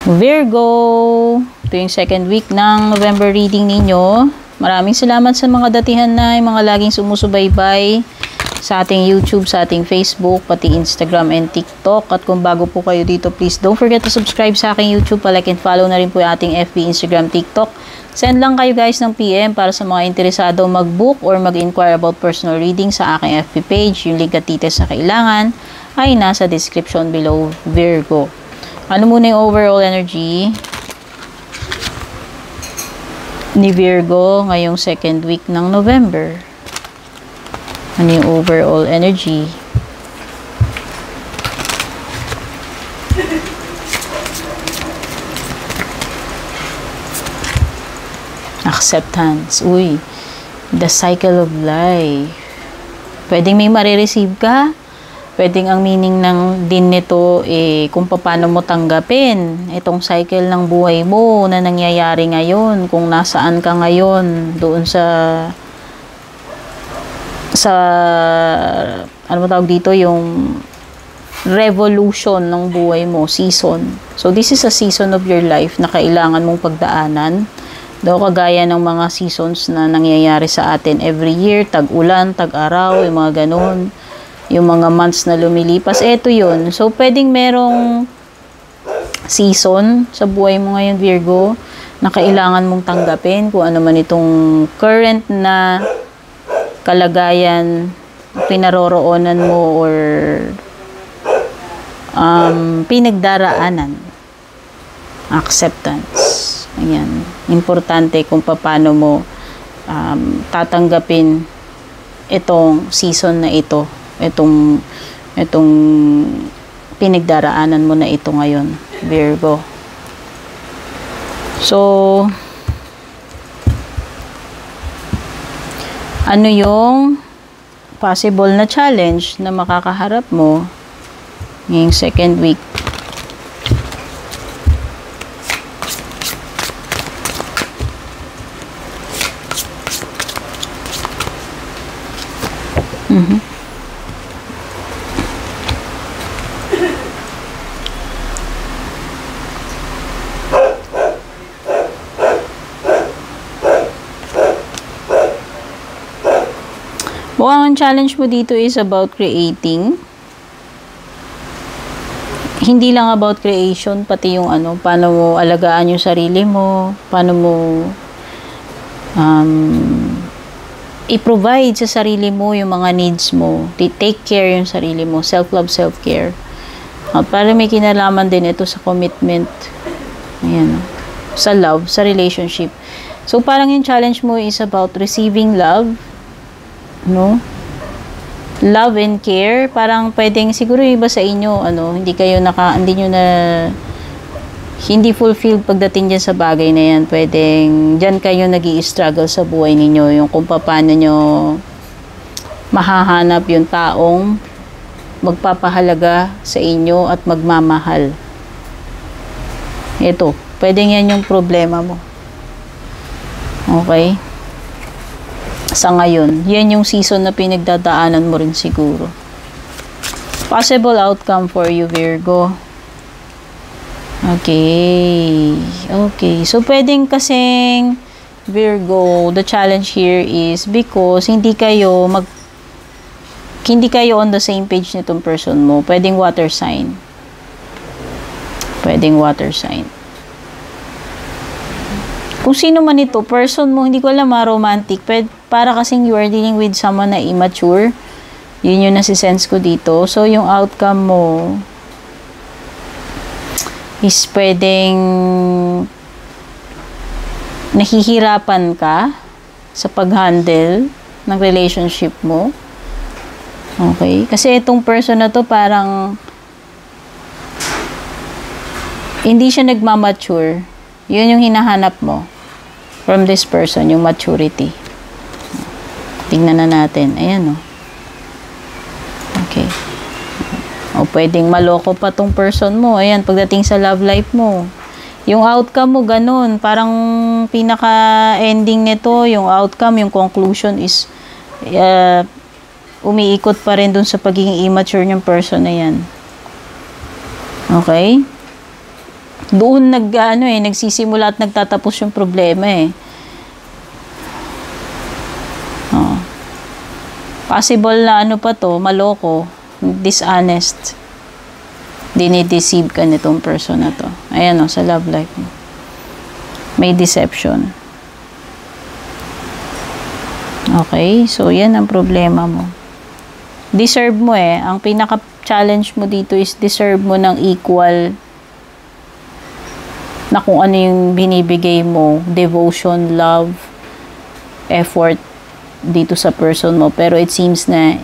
Virgo, ito yung second week ng November reading ninyo. Maraming salamat sa mga datihan na yung mga laging sumusubaybay sa ating YouTube, sa ating Facebook, pati Instagram and TikTok. At kung bago po kayo dito, please don't forget to subscribe sa aking YouTube. Like and follow na rin po yung ating FB, Instagram, TikTok. Send lang kayo guys ng PM para sa mga interesado mag-book or mag-inquire about personal reading sa aking FB page. Yung link at details na kailangan ay nasa description below, Virgo. Ano muna yung overall energy ni Virgo ngayong second week ng November? Ano yung overall energy? Acceptance. Uy, the cycle of life. Pwedeng may marireceive ka. Pwedeng ang meaning ng din nito kung paano mo tanggapin itong cycle ng buhay mo na nangyayari ngayon, kung nasaan ka ngayon doon sa ano mo tawag dito, yung revolution ng buhay mo, season. So this is a season of your life na kailangan mong pagdaanan. Daw kagaya ng mga seasons na nangyayari sa atin every year, tag-ulan, tag-araw, yung mga ganun. Yung mga months na lumilipas, eto yun. So, pwedeng merong season sa buhay mo ngayon, Virgo, na kailangan mong tanggapin kung ano man itong current na kalagayan, pinaroroonan mo or pinagdaraanan. Acceptance. Ayan. Importante kung paano mo tatanggapin itong season na ito. Itong pinagdaraanan mo na ito ngayon, Virgo. So, ano yung possible na challenge na makakaharap mo ngayong second week? Mukhang ang challenge mo dito is about creating. Hindi lang about creation, pati yung paano mo alagaan yung sarili mo, paano mo i-provide sa sarili mo yung mga needs mo, take care yung sarili mo, self-love, self-care. Para may kinalaman din ito sa commitment, ayan, sa love, sa relationship. So parang yung challenge mo is about receiving love, no? Love and care, parang pwedeng siguro iba sa inyo, hindi nyo na hindi fulfilled pagdating dyan sa bagay na yan. Pwedeng dyan kayo nag-i-struggle sa buhay ninyo, yung kung paano nyo mahahanap yung taong magpapahalaga sa inyo at magmamahal. Ito, pwedeng yan yung problema mo. Okay? Sa ngayon, yan yung season na pinagdadaanan mo rin siguro. Possible outcome for you, Virgo. Okay. Okay. So, pwedeng kasing, Virgo, the challenge here is because hindi kayo on the same page nitong person mo. Pwedeng water sign. Pwedeng water sign. Kung sino man ito, person mo, hindi ko alam, romantic. Para kasing you are dealing with someone na immature. Yun yung nasisense ko dito. So, yung outcome mo is pwedeng nahihirapan ka sa pag-handle ng relationship mo. Okay? Kasi itong person na to parang hindi siya nagmamature. Yun yung hinahanap mo from this person, yung maturity. Tingnan na natin. Ayan, o. Okay. O, pwedeng maloko pa tong person mo. Ayan, pagdating sa love life mo. Yung outcome mo, ganun. Parang pinaka-ending nito, yung outcome, yung conclusion is umiikot pa rin dun sa pagiging immature ng person na yan. Okay? Doon nagsisimula at nagtatapos yung problema eh. Oh. Possible na ano pa to, maloko, dishonest. Dinideceive ka nitong person na to. Ayan o, sa love life mo. May deception. Okay, so yan ang problema mo. Deserve mo eh. Ang pinaka-challenge mo dito is deserve mo ng equal na kung ano yung binibigay mo, devotion, love, effort dito sa person mo. Pero it seems na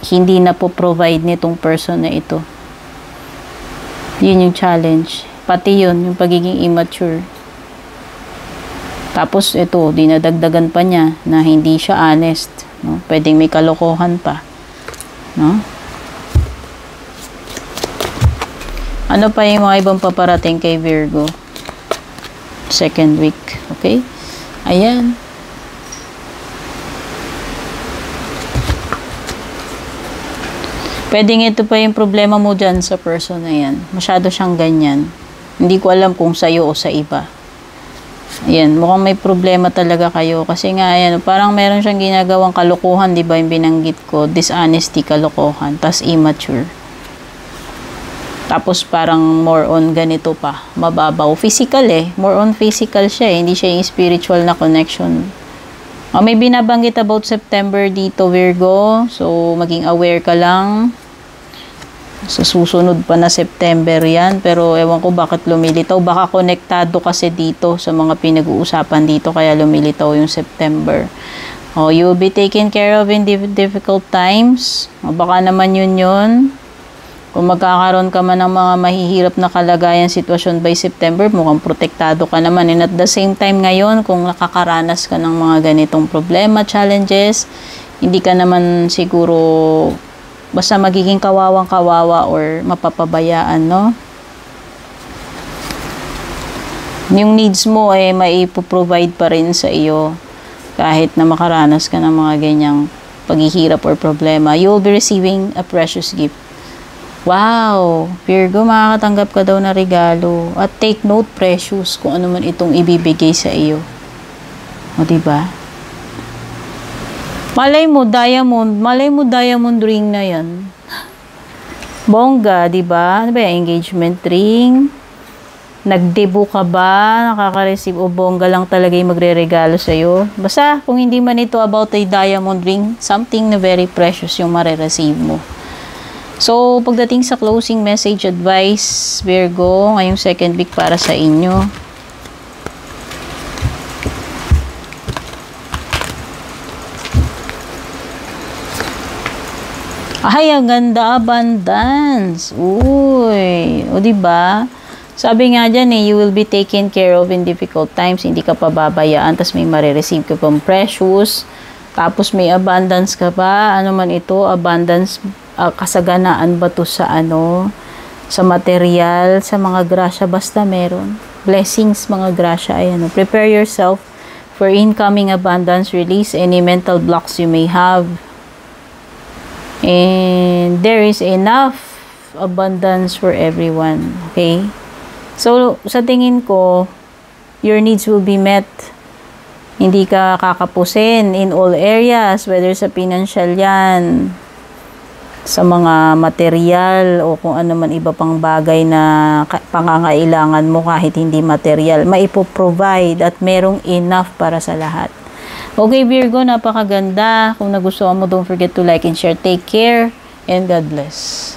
hindi na po provide nitong person na ito. Yun yung challenge. Pati yun, yung pagiging immature. Tapos ito, dinadagdagan pa niya na hindi siya honest. No? Pwedeng may kalokohan pa. No? Ano pa yung mga ibang paparating kay Virgo? Second week. Okay? Ayan. Pwedeng ito pa yung problema mo dyan sa person na yan. Masyado siyang ganyan. Hindi ko alam kung sa'yo o sa iba. Ayan, mukhang may problema talaga kayo. Kasi nga, ayan, parang meron siyang ginagawang kalokohan, di ba, yung binanggit ko. Dishonesty, kalokohan, tas immature. Tapos parang more on ganito pa, mababaw. Physical eh. More on physical siya eh. Hindi siya yung spiritual na connection. May binabanggit about September dito, Virgo. So, maging aware ka lang. Sa susunod pa na September yan. Pero ewan ko bakit lumilitaw. Baka konektado kasi dito sa mga pinag-uusapan dito. Kaya lumilitaw yung September. You'll be taken care of in difficult times. Baka naman yun. Kung magkakaroon ka man ng mga mahihirap na kalagayan sitwasyon by September, mukhang protektado ka naman. And at the same time ngayon, kung nakakaranas ka ng mga ganitong problema, challenges, hindi ka naman siguro basta magiging kawawang-kawawa or mapapabayaan, no? Yung needs mo ay maipoprovide pa rin sa iyo kahit na makaranas ka ng mga ganyang paghihirap or problema. You'll be receiving a precious gift. Wow! Virgo, makakatanggap ka daw na regalo. At take note, precious, kung ano man itong ibibigay sa iyo. O, diba? Malay mo, diamond ring na yan. Bongga, diba? Ano ba yung engagement ring? Nag-debut ka ba? Nakaka-receive o bongga lang talaga yung magre-regalo sa'yo? Basta, kung hindi man ito about a diamond ring, something na very precious yung mare-receive mo. So, pagdating sa closing message advice, Virgo, ngayong second week para sa inyo. Ay, ang ganda, abundance. Uy, o diba? Sabi nga dyan you will be taken care of in difficult times. Hindi ka pababayaan, tas may marireceive ka pang precious. Tapos may abundance ka pa. Ano man ito, abundance, kasaganaan ba to sa sa material, sa mga grasya, basta meron. Blessings, mga grasya, ayan. Prepare yourself for incoming abundance. Release any mental blocks you may have. And there is enough abundance for everyone. Okay? So, sa tingin ko, your needs will be met. Hindi ka kakapusin in all areas, whether sa financial yan, sa mga material, o kung ano man iba pang bagay na pangangailangan mo kahit hindi material, maipoprovide at merong enough para sa lahat. Okay, Virgo, napakaganda. Kung nagustuhan mo, don't forget to like and share. Take care and God bless.